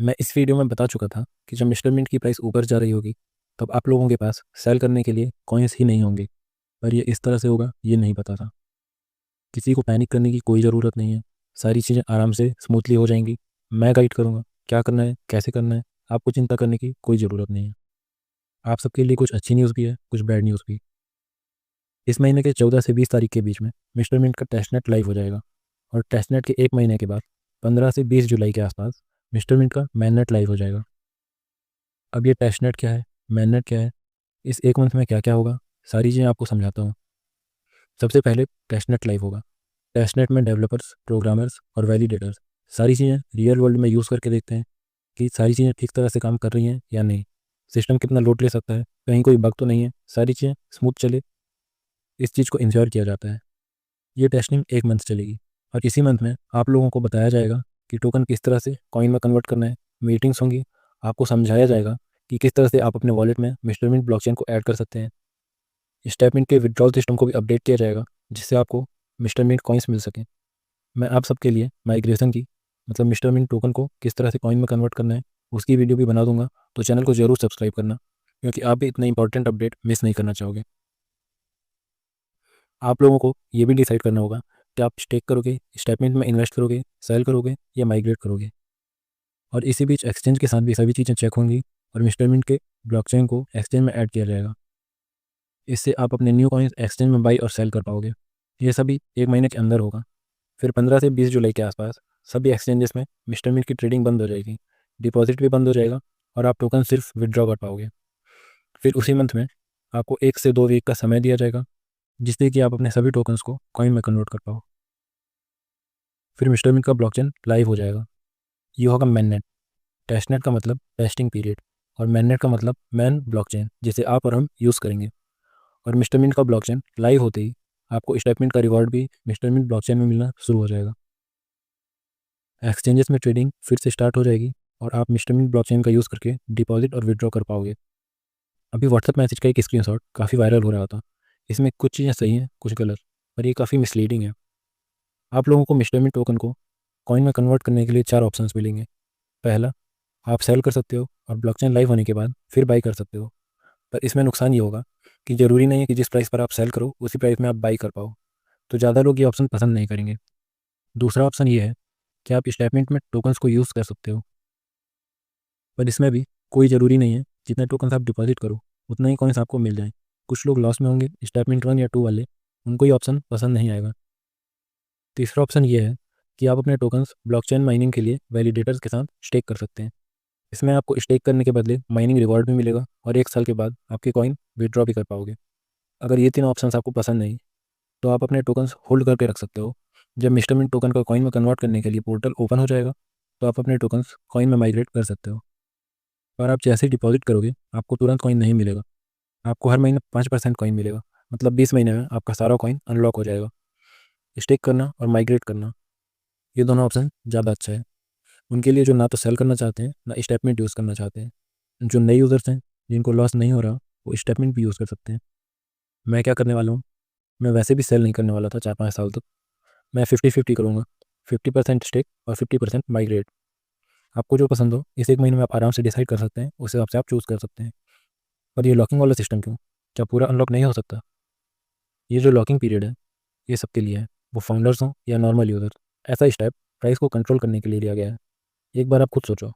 मैं इस वीडियो में बता चुका था कि जब मिस्टर मिंट की प्राइस ऊपर जा रही होगी तब आप लोगों के पास सेल करने के लिए कॉइन्स ही नहीं होंगे, पर ये इस तरह से होगा ये नहीं पता था। किसी को पैनिक करने की कोई ज़रूरत नहीं है, सारी चीज़ें आराम से स्मूथली हो जाएंगी। मैं गाइड करूँगा क्या करना है, कैसे करना है। आपको चिंता करने की कोई ज़रूरत नहीं है। आप सबके लिए कुछ अच्छी न्यूज़ भी है, कुछ बैड न्यूज़ भी। इस महीने के 14 से 20 तारीख के बीच में मिस्टर मिंट का टेस्टनेट लाइव हो जाएगा, और टेस्टनेट के एक महीने के बाद 15 से 20 जुलाई के आसपास मिस्टर मिंट का मैननेट लाइव हो जाएगा। अब ये टेस्टनेट क्या है, मैननेट क्या है, इस एक मंथ में क्या क्या होगा, सारी चीज़ें आपको समझाता हूँ। सबसे पहले टेस्टनेट लाइव होगा। टेस्टनेट में डेवलपर्स, प्रोग्रामर्स और वैलिडेटर्स सारी चीज़ें रियल वर्ल्ड में यूज़ करके देखते हैं कि सारी चीज़ें ठीक तरह से काम कर रही हैं या नहीं, सिस्टम कितना लोड ले सकता है, कहीं कोई बग तो नहीं है, सारी चीज़ें स्मूथ चले, इस चीज़ को इंश्योर किया जाता है। ये टेस्टिंग एक मंथ चलेगी, और इसी मंथ में आप लोगों को बताया जाएगा कि टोकन किस तरह से कॉइन में कन्वर्ट करना है। मीटिंग्स होंगी, आपको समझाया जाएगा कि किस तरह से आप अपने वॉलेट में मिस्टर मिंट ब्लॉकचेन को ऐड कर सकते हैं। स्टेपमिंट के विड्रॉल सिस्टम को भी अपडेट किया जाएगा, जिससे आपको मिस्टर मिंट कॉइन्स मिल सकें। मैं आप सबके लिए माइग्रेशन की, मतलब मिस्टर मिंट टोकन को किस तरह से कॉइन में कन्वर्ट करना है, उसकी वीडियो भी बना दूंगा, तो चैनल को ज़रूर सब्सक्राइब करना, क्योंकि आप भी इतना इंपॉर्टेंट अपडेट मिस नहीं करना चाहोगे। आप लोगों को ये भी डिसाइड करना होगा कि आप स्टेक करोगे, स्टेपमिंट में इन्वेस्ट करोगे, सेल करोगे या माइग्रेट करोगे। और इसी बीच एक्सचेंज के साथ भी सभी चीज़ें चेक होंगी, और मिस्टर मिंट के ब्लॉकचेन को एक्सचेंज में ऐड किया जाएगा। इससे आप अपने न्यू कॉइन्स एक्सचेंज में बाई और सेल कर पाओगे। ये सभी एक महीने के अंदर होगा। फिर 15 से 20 जुलाई के आसपास सभी एक्सचेंजेस में मिस्टर मिंट की ट्रेडिंग बंद हो जाएगी, डिपॉजिट भी बंद हो जाएगा, और आप टोकन सिर्फ विड्रॉ कर पाओगे। फिर उसी मंथ में आपको 1 से 2 वीक का समय दिया जाएगा, जिससे कि आप अपने सभी टोकन्स को कॉइन में कन्वर्ट कर पाओ। फिर मिस्टर मिंट का ब्लॉकचेन लाइव हो जाएगा। ये होगा मैननेट। टेस्टनेट का मतलब टेस्टिंग पीरियड, और मैननेट का मतलब मैन ब्लॉकचेन, जिसे आप और हम यूज़ करेंगे। और मिस्टर मिंट का ब्लॉकचेन लाइव होते ही आपको स्टेपमिंट का रिवॉर्ड भी मिस्टर मिंट ब्लॉकचेन में मिलना शुरू हो जाएगा। एक्सचेंजेस में ट्रेडिंग फिर से स्टार्ट हो जाएगी, और आप मिस्टर मिंट ब्लॉकचेन का यूज़ करके डिपॉजिट और विड्रॉ कर पाओगे। अभी व्हाट्सएप मैसेज का एक स्क्रीनशॉट काफ़ी वायरल हो रहा था। इसमें कुछ चीज़ें सही हैं, कुछ गलत, पर ये काफ़ी मिसलीडिंग है। आप लोगों को मिस्टर मिंट टोकन को कॉइन में कन्वर्ट करने के लिए 4 ऑप्शंस मिलेंगे। पहला, आप सेल कर सकते हो और ब्लॉकचेन लाइव होने के बाद फिर बाई कर सकते हो, पर इसमें नुकसान ये होगा कि ज़रूरी नहीं है कि जिस प्राइस पर आप सेल करो उसी प्राइस में आप बाई कर पाओ, तो ज़्यादा लोग ये ऑप्शन पसंद नहीं करेंगे। दूसरा ऑप्शन ये है कि आप स्टेटमेंट में टोकन्स को यूज़ कर सकते हो, पर इसमें भी कोई ज़रूरी नहीं है जितने टोकन्स आप डिपॉजिट करो उतना ही कॉइन्स आपको मिल जाए। कुछ लोग लॉस में होंगे, स्टेटमेंट 1 या 2 वाले, उनको ये ऑप्शन पसंद नहीं आएगा। तीसरा ऑप्शन ये है कि आप अपने टोकन्स ब्लॉकचेन माइनिंग के लिए वैलिडेटर्स के साथ स्टेक कर सकते हैं। इसमें आपको स्टेक करने के बदले माइनिंग रिवॉर्ड भी मिलेगा, और 1 साल के बाद आपके कॉइन विड्रॉ भी कर पाओगे। अगर ये तीनों ऑप्शंस आपको पसंद नहीं, तो आप अपने टोकन्स होल्ड करके रख सकते हो। जब मिस्टर मिंट टोकन को कॉइन में कन्वर्ट करने के लिए पोर्टल ओपन हो जाएगा, तो आप अपने टोकन्स कॉइन में माइग्रेट कर सकते हो। और आप जैसे ही डिपॉजिट करोगे आपको तुरंत कॉइन नहीं मिलेगा, आपको हर महीने 5% कॉइन मिलेगा, मतलब 20 महीने में आपका सारा कॉइन अनलॉक हो जाएगा। स्टेक करना और माइग्रेट करना, ये दोनों ऑप्शन ज़्यादा अच्छा है उनके लिए जो ना तो सेल करना चाहते हैं ना स्टेटमेंट यूज़ करना चाहते हैं। जो नए यूज़र्स हैं जिनको लॉस नहीं हो रहा, वो स्टेटमेंट भी यूज़ कर सकते हैं। मैं क्या करने वाला हूँ, मैं वैसे भी सेल नहीं करने वाला था 4-5 साल तक। मैं 50-50 करूँगा, 50% स्टेक और 50% माइग्रेट। आपको जो पसंद हो इस एक महीने में आप आराम से डिसाइड कर सकते हैं, उस हिसाब से आप चूज़ कर सकते हैं। पर ये लॉकिंग वाला सिस्टम क्यों, क्या पूरा अनलॉक नहीं हो सकता? ये जो लॉकिंग पीरियड है ये सबके लिए है, वो फाउंडर्स हों या नॉर्मल यूज़र। ऐसा स्टेप प्राइस को कंट्रोल करने के लिए लिया गया है। एक बार आप खुद सोचो,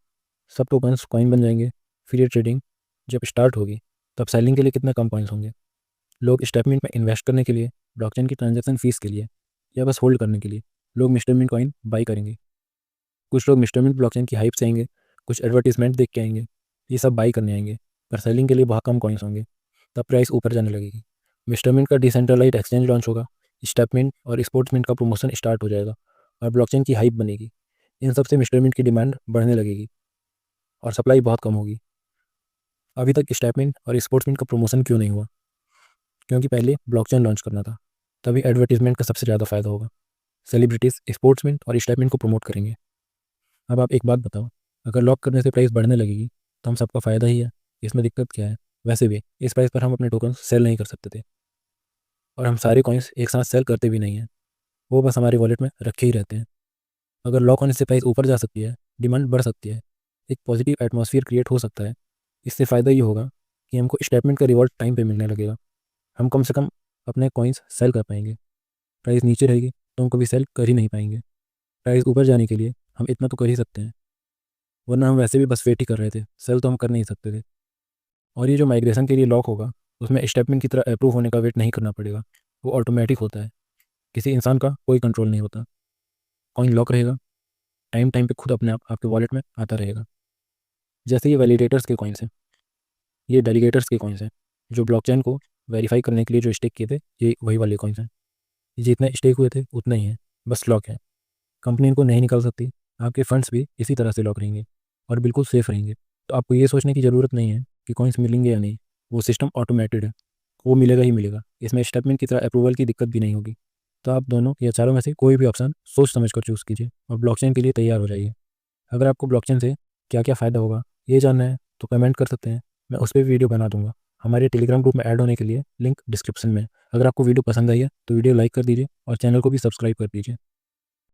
सब टोकन्स कॉइन बन जाएंगे, फिर ये ट्रेडिंग जब स्टार्ट होगी तब सेलिंग के लिए कितने कम कॉइन्स होंगे। लोग स्टेटमेंट में इन्वेस्ट करने के लिए, ब्लॉकचेन की ट्रांजैक्शन फीस के लिए, या बस होल्ड करने के लिए लोग मिस्टर मिंट कॉइन बाई करेंगे। कुछ लोग मिस्टर मिंट ब्लॉकचेन की हाइप से आएंगे, कुछ एडवर्टीजमेंट देख के आएंगे, ये सब बाई करने आएंगे, पर सेलिंग के लिए बहुत कम कॉइन्स होंगे, तब प्राइस ऊपर जाने लगेगी। मिस्टर मिंट का डिसेंट्रलाइज्ड एक्सचेंज लॉन्च होगा, स्टेटमेंट और स्पोर्ट्स मिंट का प्रमोशन स्टार्ट हो जाएगा, और ब्लॉकचेन की हाइप बनेगी। इन सबसे मिस्टर मिंट की डिमांड बढ़ने लगेगी और सप्लाई बहुत कम होगी। अभी तक स्टेटमेंट और स्पोर्ट्स मिंट का प्रमोशन क्यों नहीं हुआ? क्योंकि पहले ब्लॉकचेन लॉन्च करना था, तभी एडवर्टीजमेंट का सबसे ज़्यादा फायदा होगा। सेलिब्रिटीज़ स्पोर्ट्समैन और स्टेटमेंट को प्रमोट करेंगे। अब आप एक बात बताओ, अगर लॉक करने से प्राइस बढ़ने लगेगी तो हम सबका फ़ायदा ही है, इसमें दिक्कत क्या है? वैसे भी इस प्राइस पर हम अपने टोकन सेल नहीं कर सकते थे, और हम सारे कॉइन्स एक साथ सेल करते भी नहीं हैं, वो बस हमारे वॉलेट में रखे ही रहते हैं। अगर लॉक होने से प्राइस ऊपर जा सकती है, डिमांड बढ़ सकती है, एक पॉजिटिव एटमॉस्फेयर क्रिएट हो सकता है। इससे फ़ायदा ये होगा कि हमको स्टेटमेंट का रिवॉर्ड टाइम पे मिलने लगेगा। हम कम से कम अपने कॉइन्स सेल कर पाएंगे। प्राइस नीचे रहेगी तो हम कभी सेल कर ही नहीं पाएंगे। प्राइस ऊपर जाने के लिए हम इतना तो कर ही सकते हैं, वरना हम वैसे भी बस वेट ही कर रहे थे, सेल तो हम कर नहीं सकते थे। और ये जो माइग्रेशन के लिए लॉक होगा, उसमें स्टेटमेंट की तरह अप्रूव होने का वेट नहीं करना पड़ेगा, वो ऑटोमेटिक होता है। किसी इंसान का कोई कंट्रोल नहीं होता। कॉइन लॉक रहेगा, टाइम टाइम पे खुद अपने आप आपके वॉलेट में आता रहेगा। जैसे ये वैलिडेटर्स के कॉइन्स हैं, ये डेलीगेटर्स के कॉइन्स हैं, जो ब्लॉकचेन को वेरीफाई करने के लिए जो स्टेक किए थे, ये वही वाले कॉइन्स हैं। ये जितने स्टेक हुए थे उतना ही है, बस लॉक है। कंपनी इनको नहीं निकाल सकती। आपके फंड्स भी इसी तरह से लॉक रहेंगे और बिल्कुल सेफ रहेंगे। तो आपको ये सोचने की ज़रूरत नहीं है कि कॉइन्स मिलेंगे या नहीं, वो सिस्टम ऑटोमेटेड है, वो मिलेगा ही मिलेगा। इसमें स्टेटमेंट की तरह अप्रूवल की दिक्कत भी नहीं होगी। तो आप दोनों या चारों में से कोई भी ऑप्शन सोच समझ कर चूज़ कीजिए और ब्लॉकचेन के लिए तैयार हो जाइए। अगर आपको ब्लॉकचेन से क्या क्या फ़ायदा होगा ये जानना है तो कमेंट कर सकते हैं, मैं उस पर वीडियो बना दूंगा। हमारे टेलीग्राम ग्रुप में ऐड होने के लिए लिंक डिस्क्रिप्शन में है। अगर आपको वीडियो पसंद आई है तो वीडियो लाइक कर दीजिए और चैनल को भी सब्सक्राइब कर दीजिए।